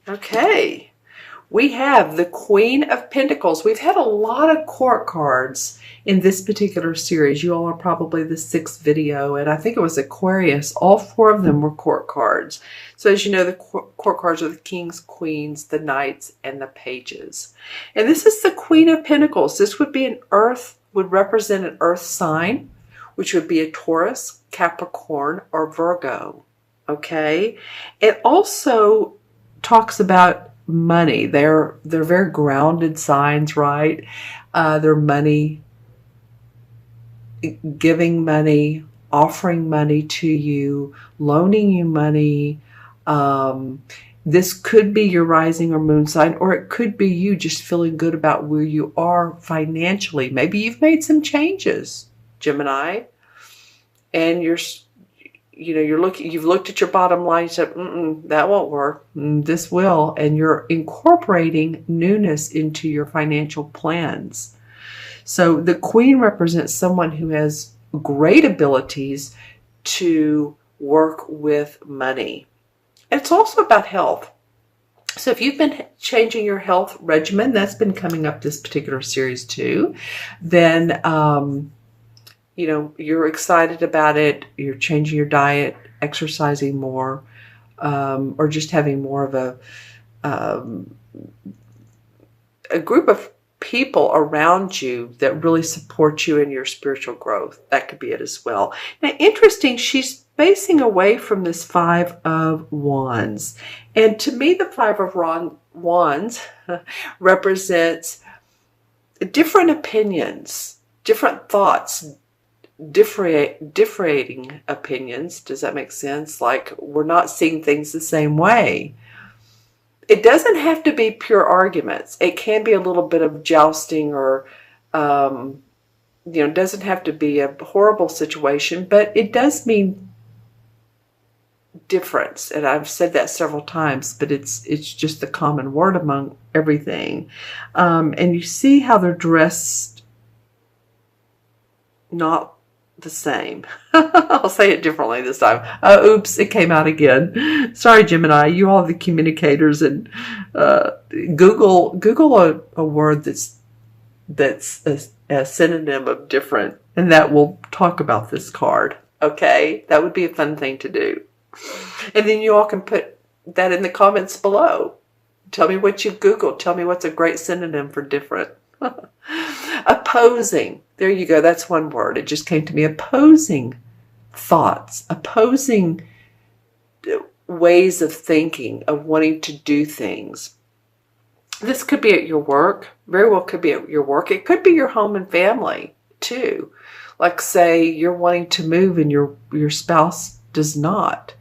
Okay, we have the Queen of Pentacles. We've had a lot of court cards in this particular series. You all are probably the 6th video, and I think it was Aquarius. All 4 of them were court cards. So as you know, the court cards are the kings, queens, the knights, and the pages. And this is the Queen of Pentacles. This would be would represent an earth sign, which would be a Taurus, Capricorn, or Virgo. Okay, it also talks about money. They're very grounded signs, right? They're money, giving money, offering money to you, loaning you money. This could be your rising or moon sign, or it could be you just feeling good about where you are financially. Maybe you've made some changes, Gemini, and you've looked at your bottom line and said, that won't work. This will. And you're incorporating newness into your financial plans. So the Queen represents someone who has great abilities to work with money. And it's also about health. So if you've been changing your health regimen, that's been coming up this particular series too, then you're excited about it, you're changing your diet, exercising more, or just having more of a group of people around you that really support you in your spiritual growth. That could be it as well. Now, interesting, she's facing away from this 5 of Wands. And to me, the 5 of Wands represents different opinions, different thoughts, differing opinions. Does that make sense? Like, we're not seeing things the same way. It doesn't have to be pure arguments. It can be a little bit of jousting, or it doesn't have to be a horrible situation, but it does mean difference. And I've said that several times, but it's just the common word among everything. And you see how they're dressed not the same. I'll say it differently this time. Oops, it came out again. Sorry, Gemini. You all are the communicators, and Google a word that's a synonym of different, and that will talk about this card. Okay, that would be a fun thing to do. And then you all can put that in the comments below. Tell me what you've Googled. Tell me what's a great synonym for different. Opposing. There you go. That's one word. It just came to me. Opposing thoughts. Opposing ways of thinking, of wanting to do things. This could be at your work. Very well could be at your work. It could be your home and family too. Like, say you're wanting to move and your spouse does not.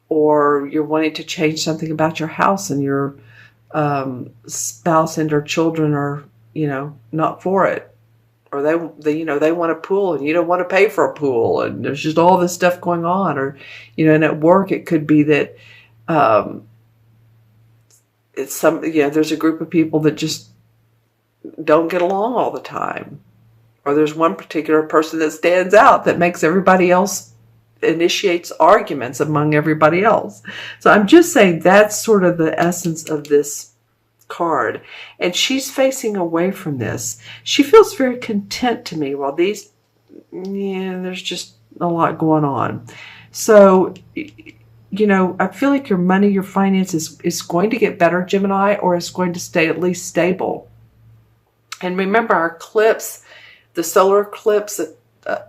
Or you're wanting to change something about your house and your spouse and or children are not for it, or they want a pool and you don't want to pay for a pool, and there's just all this stuff going on. Or and at work it could be that there's a group of people that just don't get along all the time, or there's one particular person that stands out that makes everybody else, initiates arguments among everybody else. So I'm just saying that's sort of the essence of this card, and she's facing away from this. She feels very content to me, while these, there's just a lot going on. So I feel like your money, your finances is going to get better, Gemini, or it's going to stay at least stable. And remember, our eclipse, the solar eclipse,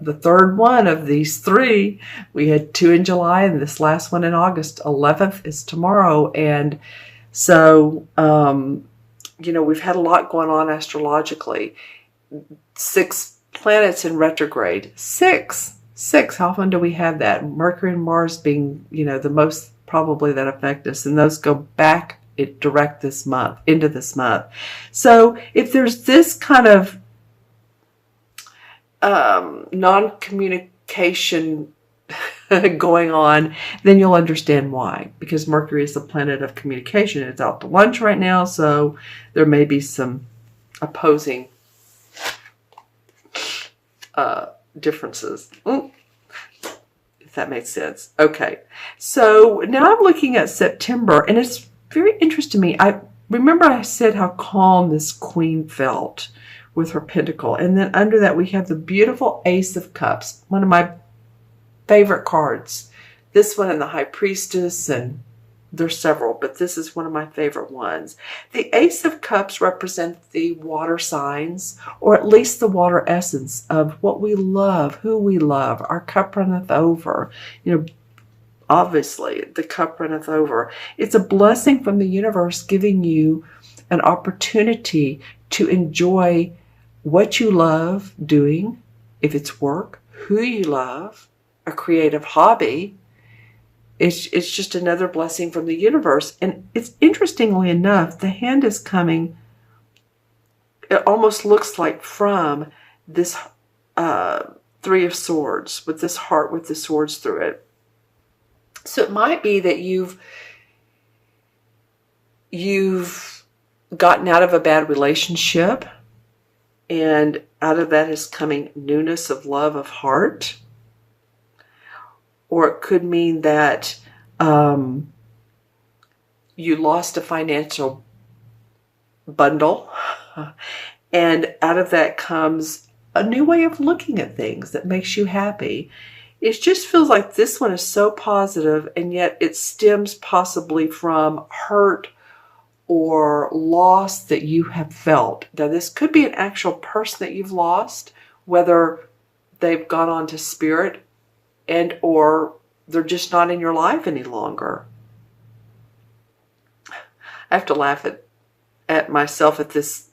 the third one of these 3, we had 2 in July and this last one in August. 11th is tomorrow. And so, we've had a lot going on astrologically. 6 planets in retrograde. 6. How often do we have that? Mercury and Mars being, the most probably that affect us. And those go back into this month. So if there's this kind of non-communication going on, then you'll understand why. Because Mercury is the planet of communication. It's out to lunch right now, so there may be some opposing differences. If that makes sense. Okay, so now I'm looking at September, and it's very interesting to me. I remember I said how calm this queen felt with her pentacle. And then under that, we have the beautiful Ace of Cups, one of my favorite cards. This one and the High Priestess, and there's several, but this is one of my favorite ones. The Ace of Cups represent the water signs, or at least the water essence of what we love, who we love. Our cup runneth over. Obviously, the cup runneth over. It's a blessing from the universe giving you an opportunity to enjoy what you love doing, if it's work, who you love, a creative hobby. It's just another blessing from the universe. And it's interestingly enough, the hand is coming, it almost looks like from this Three of Swords, with this heart with the swords through it. So it might be that you've gotten out of a bad relationship, and out of that is coming newness of love of heart. Or it could mean that you lost a financial bundle, and out of that comes a new way of looking at things that makes you happy. It just feels like this one is so positive, and yet it stems possibly from hurt or loss that you have felt. Now, this could be an actual person that you've lost, whether they've gone on to spirit and or they're just not in your life any longer. I have to laugh at myself at this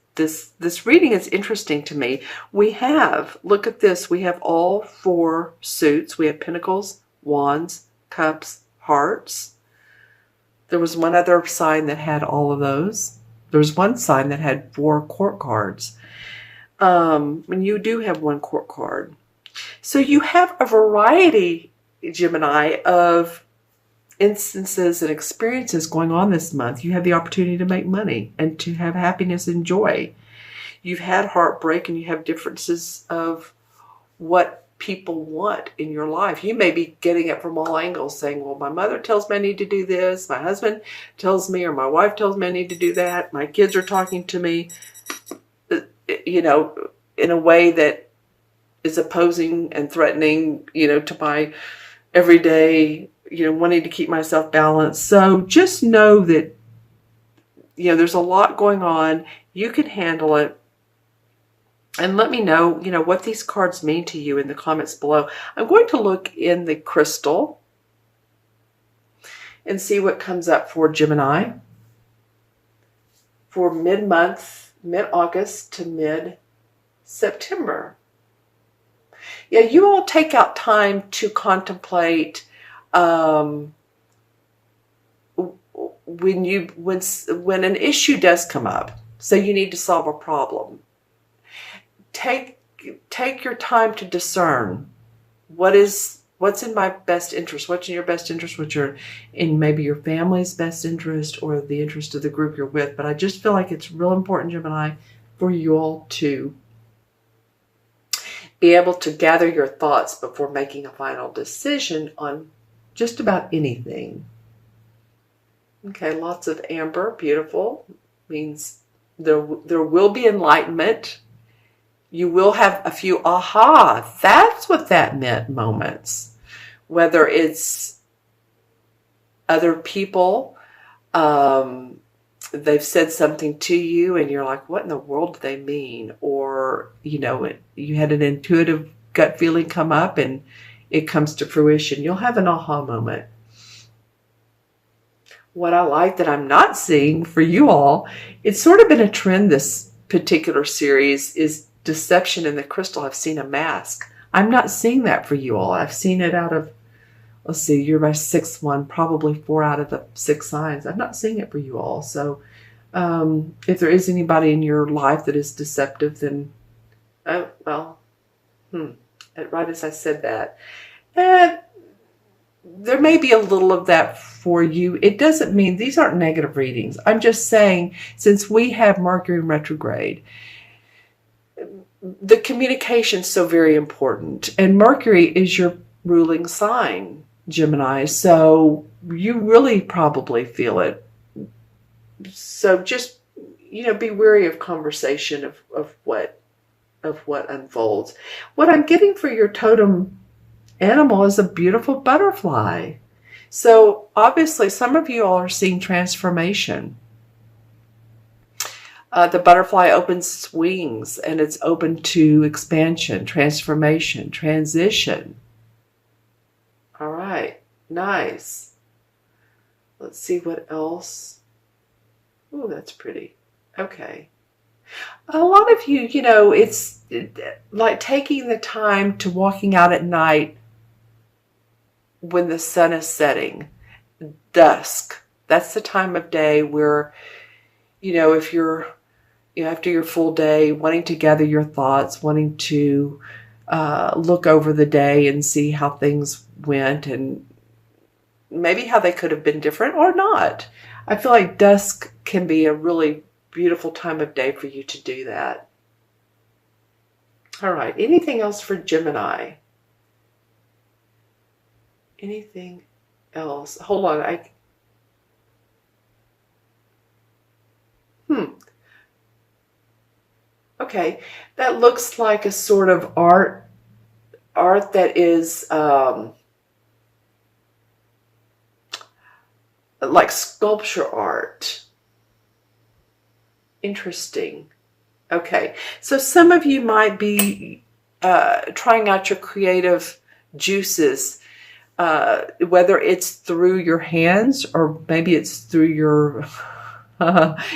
reading. Is interesting to me. We have, look at this, we have all four suits. We have pentacles, wands, cups, hearts. There was one other sign that had all of those. There was one sign that had 4 court cards. And you do have 1 court card. So you have a variety, Gemini, of instances and experiences going on this month. You have the opportunity to make money and to have happiness and joy. You've had heartbreak, and you have differences of what people want in your life. You may be getting it from all angles, saying, well, my mother tells me I need to do this, my husband tells me, or my wife tells me I need to do that, my kids are talking to me, in a way that is opposing and threatening, to my everyday, wanting to keep myself balanced. So just know that, there's a lot going on. You can handle it. And let me know, what these cards mean to you in the comments below. I'm going to look in the crystal and see what comes up for Gemini for mid-month, mid-August to mid-September. Yeah, you all take out time to contemplate when an issue does come up. So you need to solve a problem. Take your time to discern what's in my best interest, what's in your best interest, what's in maybe your family's best interest or the interest of the group you're with. But I just feel like it's real important, Gemini, for you all to be able to gather your thoughts before making a final decision on just about anything. Okay, lots of amber, beautiful, means there will be enlightenment. You will have a few aha, that's what that meant moments. Whether it's other people, they've said something to you and you're like, what in the world do they mean? Or, you had an intuitive gut feeling come up and it comes to fruition. You'll have an aha moment. What I like that I'm not seeing for you all, it's sort of been a trend this particular series, is deception in the crystal. I've seen a mask. I'm not seeing that for you all. I've seen it out of, let's see, you're my 6th one, probably 4 out of the 6 signs. I'm not seeing it for you all. So if there is anybody in your life that is deceptive, then, right as I said that, there may be a little of that for you. It doesn't mean, these aren't negative readings. I'm just saying, since we have Mercury in retrograde, the communication is so very important. And Mercury is your ruling sign, Gemini. So you really probably feel it So just, be wary of conversation of what unfolds. What I'm getting for your totem animal is a beautiful butterfly. So obviously some of you all are seeing transformation. The butterfly opens its wings and it's open to expansion, transformation, transition. All right, nice. Let's see what else. Ooh, that's pretty. Okay. A lot of you, it's like taking the time to walking out at night when the sun is setting, dusk. That's the time of day where, if you're, after your full day, wanting to gather your thoughts, wanting to look over the day and see how things went and maybe how they could have been different or not. I feel like dusk can be a really beautiful time of day for you to do that. All right. Anything else for Gemini? Anything else? Hold on. Okay. That looks like a sort of art that is like sculpture art. Interesting. Okay. So some of you might be trying out your creative juices, whether it's through your hands or maybe it's through your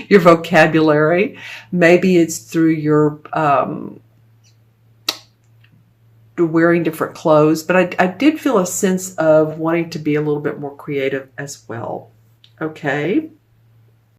your vocabulary. Maybe it's through your wearing different clothes. But I did feel a sense of wanting to be a little bit more creative as well. Okay.